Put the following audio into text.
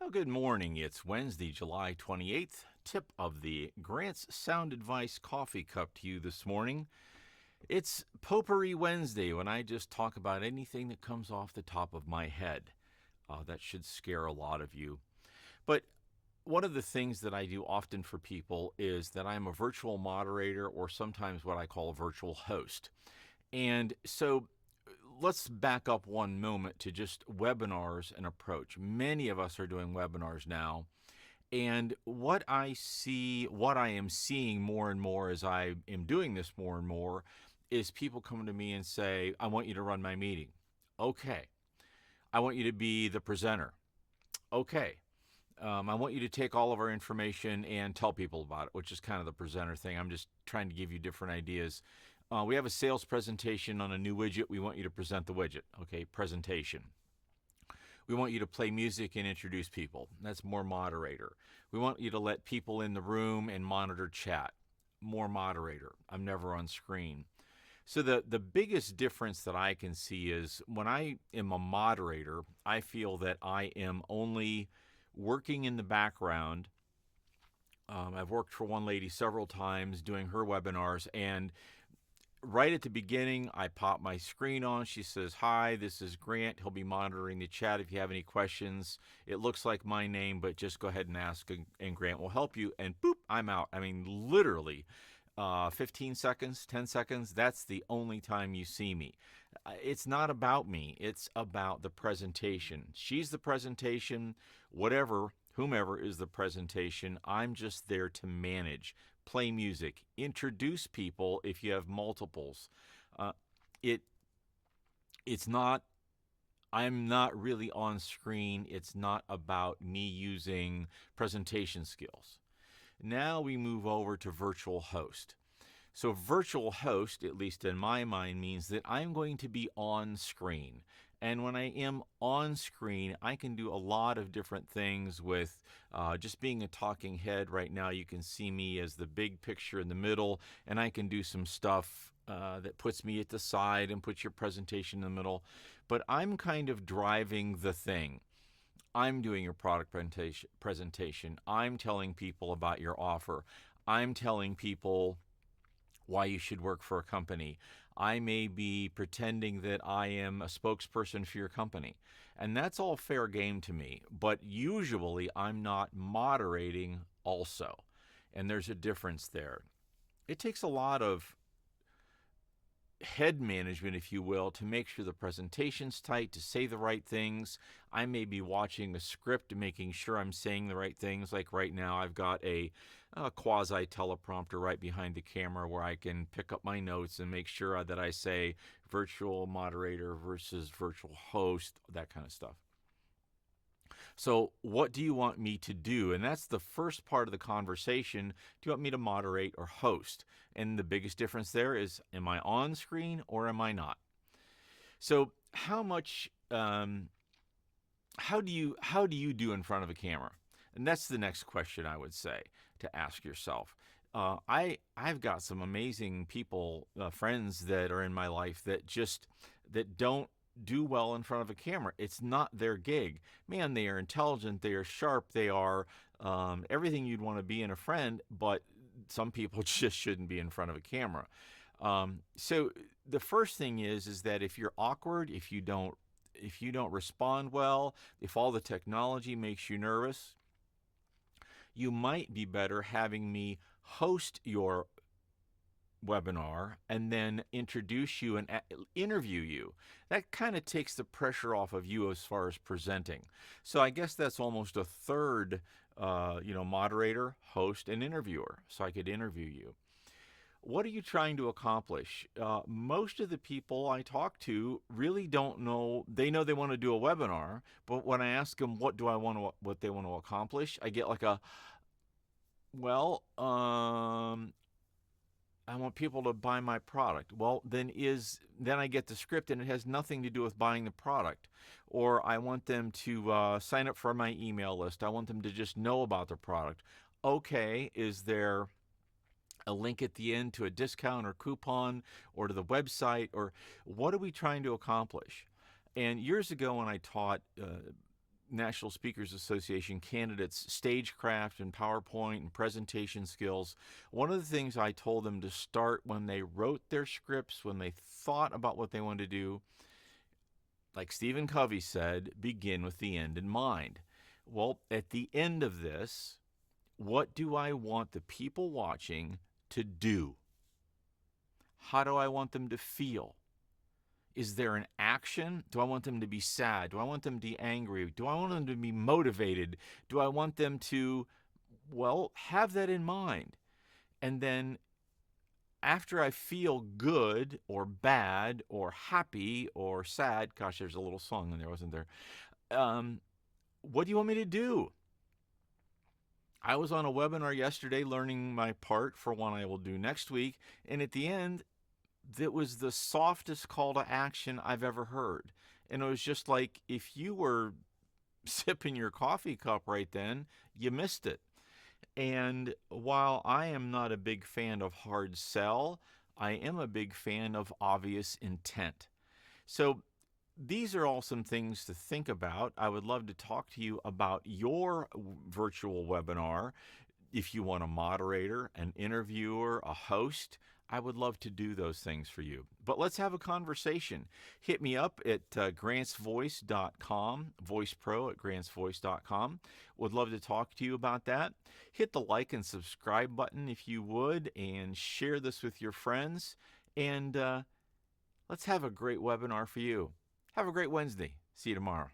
Well, good morning. It's Wednesday, July 28th. Tip of the Grant's Sound Advice coffee cup to you this morning. It's Potpourri Wednesday when I just talk about anything that comes off the top of my head. That should scare a lot of you. But one of the things that I do often for people is that I'm a virtual moderator or sometimes what I call a virtual host. And so let's back up one moment to just webinars and approach. Many of us are doing webinars now. And what I am seeing more and more as I am doing this more and more is people come to me and say, I want you to run my meeting. Okay. I want you to be the presenter. Okay. I want you to take all of our information and tell people about it, which is kind of the presenter thing. I'm just trying to give you different ideas. We have a sales presentation on a new widget. We want you to present the widget. Okay, presentation. We want you to play music and introduce people. That's more moderator. We want you to let people in the room and monitor chat. More moderator. I'm never on screen. So the biggest difference that I can see is when I am a moderator, I feel that I am only working in the background. I've worked for one lady several times doing her webinars, and right at the beginning, I pop my screen on. She says, hi, this is Grant. He'll be monitoring the chat if you have any questions. It looks like my name, but just go ahead and ask, and Grant will help you. And boop, I'm out. I mean, literally 15 seconds, 10 seconds, that's the only time you see me. It's not about me. It's about the presentation. She's the presentation, whomever is the presentation. I'm just there to manage, play music, introduce people if you have multiples. It's not, I'm not really on screen. It's not about me using presentation skills. Now we move over to virtual host. So virtual host, at least in my mind, means that I'm going to be on screen. And when I am on screen, I can do a lot of different things with just being a talking head. Right now, you can see me as the big picture in the middle, and I can do some stuff that puts me at the side and puts your presentation in the middle. But I'm kind of driving the thing. I'm doing your product presentation. I'm telling people about your offer. I'm telling people why you should work for a company. I may be pretending that I am a spokesperson for your company. And that's all fair game to me. But usually I'm not moderating also. And there's a difference there. It takes a lot of head management, if you will, to make sure the presentation's tight, to say the right things. I may be watching a script and making sure I'm saying the right things. Like right now, I've got a quasi teleprompter right behind the camera where I can pick up my notes and make sure that I say virtual moderator versus virtual host, that kind of stuff. So what do you want me to do? And that's the first part of the conversation. Do you want me to moderate or host? And the biggest difference there is, am I on screen or am I not? So how much, how do you do in front of a camera? And that's the next question I would say to ask yourself. I've got some amazing people, friends that are in my life that don't do well in front of a camera. It's not their gig. Man, they are intelligent, they are sharp, they are everything you'd want to be in a friend, but some people just shouldn't be in front of a camera. So the first thing is that if you're awkward, if you don't respond well, if all the technology makes you nervous, you might be better having me host your webinar and then introduce you and interview you. That kind of takes the pressure off of you as far as presenting. So I guess that's almost a third, moderator, host, and interviewer. So I could interview you. What are you trying to accomplish? Most of the people I talk to really don't know. They know they want to do a webinar, but when I ask them what they want to accomplish, I get like I want people to buy my product. Well, then I get the script and it has nothing to do with buying the product. Or I want them to sign up for my email list. I want them to just know about the product. Okay, is there a link at the end to a discount or coupon or to the website? Or what are we trying to accomplish? And years ago when I taught National Speakers Association candidates stagecraft and PowerPoint and presentation skills. One of the things I told them to start when they wrote their scripts, when they thought about what they wanted to do, like Stephen Covey said, begin with the end in mind. Well, at the end of this, what do I want the people watching to do? How do I want them to feel? Is there an action? Do I want them to be sad? Do I want them to be angry? Do I want them to be motivated? Do I want them to, well, have that in mind? And then after I feel good or bad or happy or sad, gosh, there's a little song in there, wasn't there? What do you want me to do? I was on a webinar yesterday learning my part for one I will do next week. And at the end, that was the softest call to action I've ever heard. And it was just like, if you were sipping your coffee cup right then, you missed it. And while I am not a big fan of hard sell, I am a big fan of obvious intent. So these are all some things to think about. I would love to talk to you about your virtual webinar. If you want a moderator, an interviewer, a host, I would love to do those things for you. But let's have a conversation. Hit me up at grantsvoice.com, voicepro at grantsvoice.com. Would love to talk to you about that. Hit the like and subscribe button if you would, and share this with your friends. And let's have a great webinar for you. Have a great Wednesday. See you tomorrow.